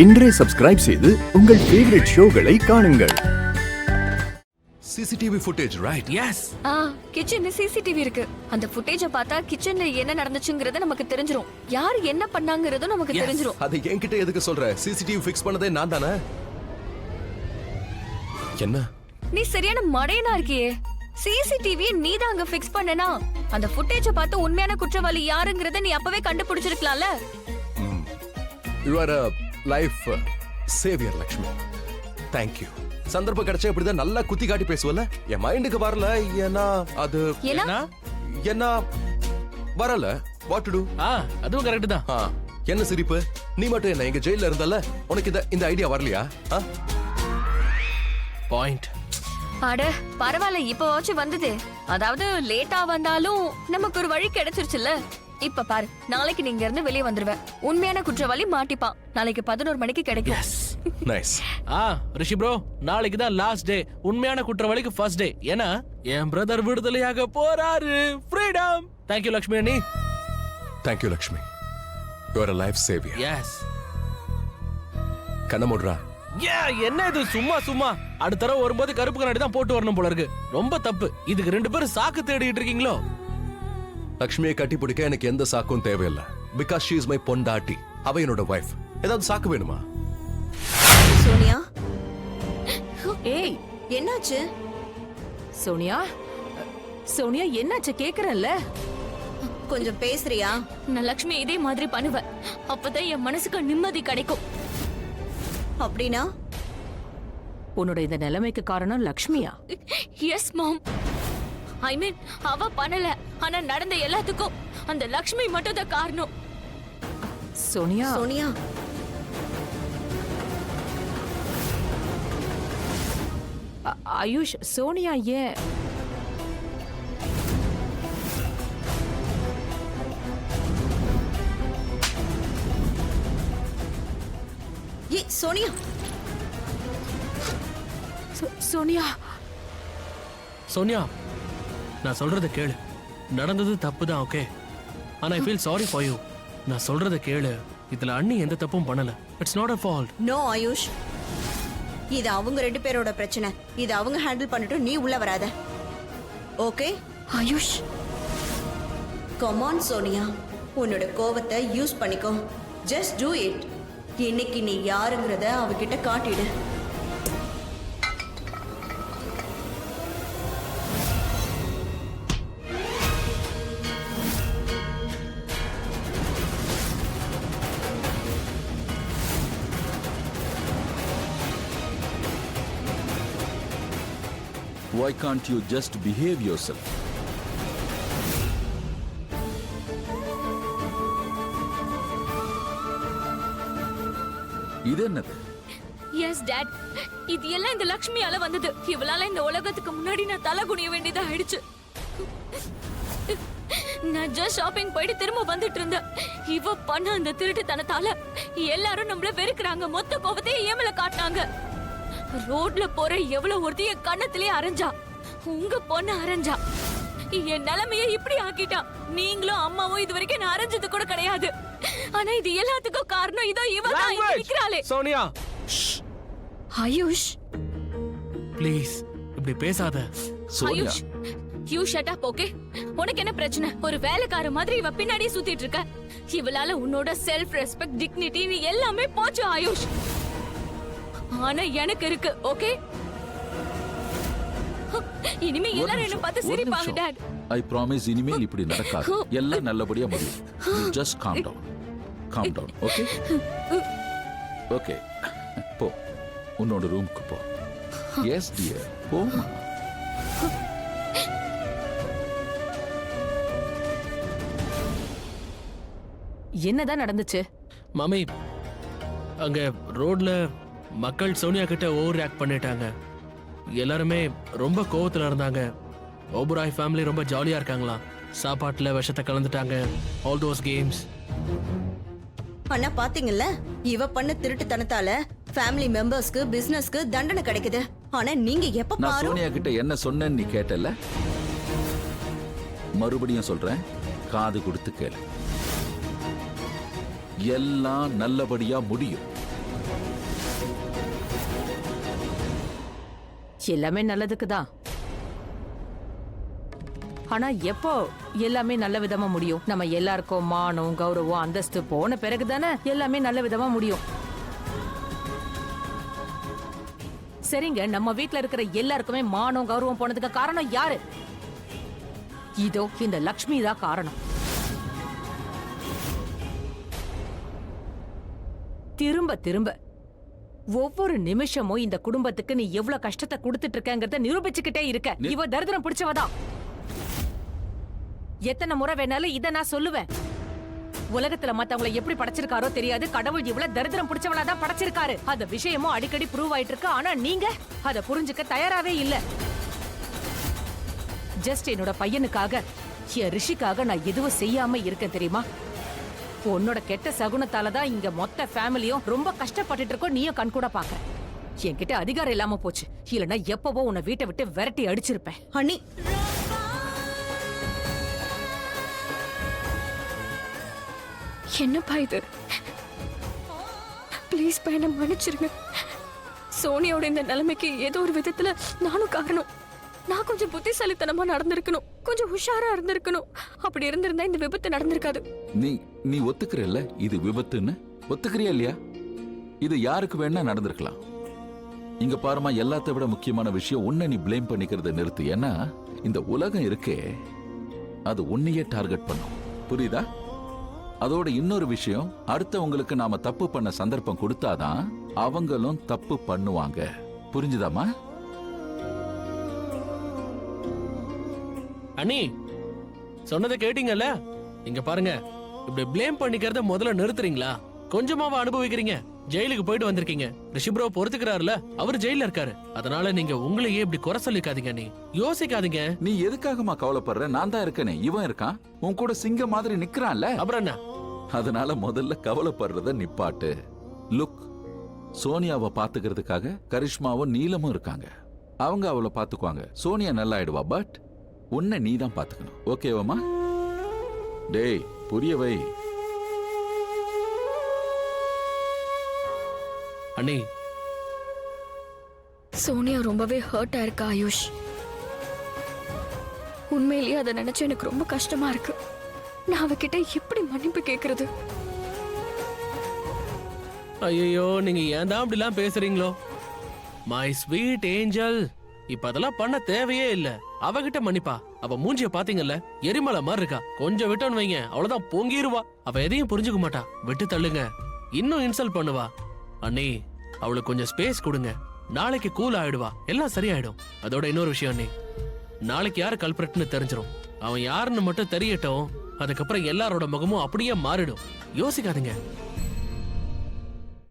இன்றே சப்ஸ்கிரைப் செய்து உங்கள் ஃபேவரட் ஷோகளை காணுங்கள். CCTV footage, right? Yes. கிச்சன்ல CCTV இருக்கு. அந்த ஃபுட்டேஜை பார்த்தா கிச்சன்ல என்ன நடந்துச்சுங்கறது நமக்கு தெரிஞ்சிரும். யார் என்ன பண்ணாங்கறதும் நமக்கு தெரிஞ்சிரும். அது என்கிட்ட எதுக்கு சொல்ற? CCTV ஃபிக்ஸ் பண்ணதே நான் தானே. என்ன? நீ சரியான மடையனா இருக்கியே. CCTV நீ தான் அங்க ஃபிக்ஸ் பண்ணனா அந்த ஃபுட்டேஜை பார்த்து உண்மையான குற்றவாளி யாருங்கறத நீ அப்பவே கண்டுபிடிச்சிருக்கலாம்ல. You are a life savior, Lakshmi. Thank you. சந்தர்ப்பம் கிடைச்சா இப்படிதான் நல்லா குத்தி காட்டி பேசுவல. என் மைண்டுக்கு வரல. ஏன்னா அது என்ன வரல. What to to? அதுவும் கரெக்ட் தான். என்ன சிரிப்பு? நீ மட்டும் என்ன எங்க ஜெயில இருந்தல? உனக்கு இந்த ஐடியா வரலையா? பாயிண்ட். அட பரவாயில்ல, இப்பவாச்சும் வந்தது. அதாவது லேட்டா வந்தாலும் நமக்கு ஒரு வழி கிடைச்சிருச்சுல்ல. இப்ப பாரு, நாளைக்கு நீங்க இருந்து வெளியே வந்துருவேன். உண்மையான குற்றவாளி மாட்டிப்பான். நாளைக்கு 11 மணிக்கு கிடைக்கும். நைஸ். ரிஷி ப்ரோ, நாளைக்கு தான் லாஸ்ட் டே. உண்மையான குற்றவாளிக்கு ஃபர்ஸ்ட் டே. ஏன்னா என் பிரதர் விடுதலையாக போறாரு. ஃப்ரீடம். Thank you லக்ஷ்மி அண்ணி. Thank you Lakshmi. You are a life savior. Yes. கண்ணமுட்றா. என்ன இது சும்மா அடுத்த தடவை வரும்போது கருப்பு கண்ணாடி தான் போட்டு வரணும் போல இருக்கு. ரொம்ப தப்பு. இதுக்கு 2 பேரும் சாக்கு தேடிட்டு இருக்கீங்களோ? லக்ஷ்மியை கட்டி பிடிக்க எனக்கு எந்த சாக்கும் தேவையில்லை. பிகாஸ் ஷீ இஸ் மை பொண்டாட்டி. அவ என்னோட வைஃப். ஏதாவது சாக்கு வேணுமா? சோனியா, ஏய் என்னாச்சு? சோனியா என்னாச்சு கேக்குறல்ல? கொஞ்சம் பேசுறியா? நான் லக்ஷ்மி இதே மாதிரி பண்ணுவேன். அப்பதான் என் மனசுக்கு நிம்மதி கிடைக்கும். அப்படின்னா உன்னோட இந்த நிலைமைக்கு காரணம் லக்ஷ்மியா? எஸ் மாம். ஐ மீன் அவ பண்ணல, ஆனா நடந்த எல்லாத்துக்கும் அந்த லக்ஷ்மி மட்டும் தான் காரணம். சோனியா ஆயுஷ், சோனியா ஏன்? சோனியா சோனியா, நான் சொல்றத கேளு. நடந்தது தப்பு தான், ஓகே. ஆனா I feel sorry for you. நான் சொல்றத கேளு. இதுல அண்ணி எந்த தப்பும் பண்ணல. It's not a fault. No Ayush, இது அவங்க 2 பேரோட பிரச்சனை. இது அவங்க ஹேண்டில் பண்ணிட்டு நீ உள்ள வராத. Okay AYUSH, come on Sonia, உன்னோட கோவத்தை யூஸ் பண்ணிக்கோ. Just do it. இன்னைக்கு நீ யாருங்கறத அவகிட்ட காட்டிடு. Why can't you just behave yourself? இது என்னது? எஸ் டாட், இது எல்லாம் இந்த லக்ஷ்மியால வந்தது. இவளால இந்த உலகத்துக்கு முன்னாடி நான் தலை குனிய வேண்டியதா ஆயிடுச்சு. நான் ஜஸ்ட் ஷாப்பிங் போயிட்டு திரும்ப வந்துட்டு இருந்தேன். இவ பண்ண அந்த திருட்டுத்தனத்தால எல்லாரும் நம்மள வெறுக்கிறாங்க. மொத்த கோபத்தையும் ஏமல காட்டினாங்க. ரோட்ல போற எவ்வளவு ஒருத்தி என் கண்ணத்திலே அரைஞ்சா. உங்க பொண்ணு அரைஞ்சா. என் நிலைமைய இப்படி ஆக்கிட்டா. நீங்களும் அம்மாவும் இது வரைக்கும் நான் அரைஞ்சது கூட கிடையாது. ஆனா இது எல்லாத்துக்கும் காரணம் இதோ இவதான் நிக்கிறாளே. சோனியா, ஆயுஷ் ப்ளீஸ் இப்படி பேசாத. Ayush, you shut up, okay? உனக்கு என்ன பிரச்சனை? ஒரு வேலைக்கார மாதிரி இவ பின்னாடியே சுத்திட்டு இருக்க. இவளால உன்னோட செல்ஃப் ரெஸ்பெக்ட், டிக்னிட்டி எல்லாமே போச்சு ஆயுஷ். ஆனா எனக்கு இருக்கு, ஓகே? இனிமே எல்லாரும் என்ன பார்த்து சிரிப்பாங்க டாட். I promise இனிமேல் இப்படி நடக்காது. எல்லாம் நல்லபடியா முடியும். You just calm down. Calm down, okay? Okay. போ. உன்னோட ரூமுக்கு போ. Yes dear. போமா. என்னதான் நடந்துச்சு? மாமி, அங்க ரோட்ல மக்கள் சோனியா கிட்ட ஓவர் ரியாக்ட் பண்ணிட்டாங்க. எல்லாருமே ரொம்ப கோவத்துல இருந்தாங்க. ஓபராய் ஃபேமிலி ரொம்ப ஜாலியா இருக்காங்களா. சாப்பாட்டுல விஷத்தை கலந்துட்டாங்க. All those games. அண்ணா பாத்தீங்கல்ல, இவ பண்ண திருட்டுத்தனத்தால ஃபேமிலி மெம்பர்ஸ்க்கு, பிசினஸ்க்கு தண்டனை கிடைக்குது. ஆனா நீங்க எப்ப நான் பாரு சோனியா கிட்ட என்ன சொன்னேன்னு நீ கேட்டல. மறுபடியும் சொல்றேன், காது கொடுத்து கேளு. எல்லாம் நல்லபடியா முடியும். எல்லாமே நல்லதுக்கு தான். ஆனா எப்போ எல்லாமே நல்ல விதமா முடியும்? நம்ம எல்லாருக்கும் மானம், கௌரவம், அந்தஸ்து போன பிறகுதானே எல்லாமே நல்ல விதமா முடியும். சரிங்க, நம்ம வீட்ல இருக்கிற எல்லாருக்குமே மானம், கௌரவம் போனதுக்கு காரணம் யாரு? இதோ இந்த லக்ஷ்மி தான் காரணம். திரும்ப திரும்ப ஒவ்வொரு நிமிஷமும் இந்த குடும்பத்துக்கு நீ எவ்வளவு கஷ்டத்தை கொடுத்துட்டு இருக்கங்கறத நிரூபிச்சுக்கிட்டே இருக்க. இவ தரித்திரம் பிடிச்சவதான். எத்தனை முறை வேணாலும் இத நான் சொல்லுவேன். உலகத்துல மத்தவங்களை எப்படி படைச்சிருக்காரோ தெரியாது, கடவுள் இவ்வளவு தரித்திரம் பிடிச்சவளா தான் படைச்சிருக்காரு. அந்த விஷயமும் அடிக்கடி ப்ரூவ் ஆயிட்டு இருக்கு. ஆனா நீங்க அதை புரிஞ்சுக்க தயாராவே இல்ல. ஜஸ்ட் என்னோட பையனுக்காக, என் ரிஷிக்காக நான் எதுவும் செய்யாம இருக்கேன் தெரியுமா? உன்னோட கெட்ட சகுனத்தால தான் இங்க மொத்த ஃபேமிலியும் ரொம்ப கஷ்டப்பட்டுட்டு இருக்கோம். நீயும் கண்கூட பாக்க. என்கிட்ட அதிகாரம் இல்லாம போச்சு. இல்லன்னா எப்பவோ உன்னை வீட்டை விட்டு விரட்டி அடிச்சிருப்பேன். அண்ணி, என்னப்பா இது? ப்ளீஸ் பா, என்ன மன்னிச்சிருங்க. சோனியாவோட இந்த நிலைமைக்கு ஏதோ ஒரு விதத்துல நானும் காரணம். நான் கொஞ்சம் புத்திசாலித்தனமா நடந்திருக்கணும், கொஞ்சம் உஷாரா இருந்திருக்கணும். அப்படி இருந்திருந்தா இந்த விபத்து நடந்திருக்காது. நீ ஒத்துக்கிறல்ல இது விபத்துன்னு? ஒத்துக்கிறியா இல்லையா? இது யாருக்கு வேணா நடந்திருக்கலாம். இங்க பாருமா, எல்லாத்த விட முக்கியமான விஷயம் உன்னை நீ ப்ளேம் பண்ணிக்கிறத நிறுத்து. ஏன்னா இந்த உலகம் இருக்கே, அது உன்னையே டார்கெட் பண்ணும். புரியுதா? அதோட இன்னொரு விஷயம், அடுத்தவங்களுக்கு நாம தப்பு பண்ண சந்தர்ப்பம் கொடுத்தாதான் அவங்களும் தப்பு பண்ணுவாங்க. புரிஞ்சுதாமா? அண்ணி சொன்னதை கேட்டீங்கல்ல? இங்க பாருங்க, இப்படி ப்ளேம் பண்ணிக்கிறத முதல்ல நிறுத்துறீங்களா? கொஞ்சமாவா அனுபவிக்கிறீங்க? ஜெயிலுக்கு போயிட்டு வந்திருக்கீங்க. ரிஷிப்ரோ பொறுத்துக்கிறாருல, அவர் ஜெயில இருக்காரு. அதனால நீங்க உங்களையே இப்படி குறை சொல்லிக்காதீங்க. நீ யோசிக்காதீங்க. நீ எதுக்காகமா கவலைப்படுற? நான் தான் இருக்கனே. இவன் இருக்கான், உன் கூட சிங்கம் மாதிரி நிக்கிறான்ல. அப்புறம் என்ன? அதனால முதல்ல கவலைப்படுறத நிப்பாட்டு. லுக், சோனியாவை பாத்துக்கிறதுக்காக கரிஷ்மாவும் நீலமும் இருக்காங்க. அவங்க அவளை பாத்துக்குவாங்க. சோனியா நல்லா ஆயிடுவா. பட் உன்னை நீ தான் பாத்துக்கணும். ஓகேவாமா? டேய், புரிய வை. அண்ணி, சோனியா ரொம்பவே ஹர்ட் ஆயிருக்கா ஆயுஷ். உண்மையிலேயே அதை நினைச்சு எனக்கு ரொம்ப கஷ்டமா இருக்கு. நான் அவகிட்ட எப்படி மன்னிப்பு கேக்குறது? ஐயோ, நீங்க ஏன் தான் அப்படிலாம் பேசுறீங்களோ? மை ஸ்வீட் ஏஞ்சல், இப்ப அதெல்லாம் பண்ண தேவையே இல்ல. அவகிட்ட மன்னிப்பா? அவ மூஞ்சிய பாத்தீங்கல்ல, எரிமலை மாதிரி இருக்கா. கொஞ்சம் விட்டோன்னு வைங்க, அவ்வளவுதான் பொங்கிருவா. அவ எதையும் புரிஞ்சுக்க மாட்டா. விட்டு தள்ளுங்க. இன்னும் இன்சல்ட் பண்ணுவா. அண்ணி, அவளுக்கு கொஞ்சம் ஸ்பேஸ் கொடுங்க. நாளைக்கு கூல் ஆயிடுவா, எல்லாம் சரியாயிடும். அதோட இன்னொரு விஷயம் அண்ணி, நாளைக்கு யாரு கல்பிரட்னு தெரிஞ்சிடும். அவன் யாருன்னு மட்டும் தெரியட்டும். அதுக்கப்புறம் எல்லாரோட முகமும் அப்படியே மாறிடும். யோசிக்காதீங்க.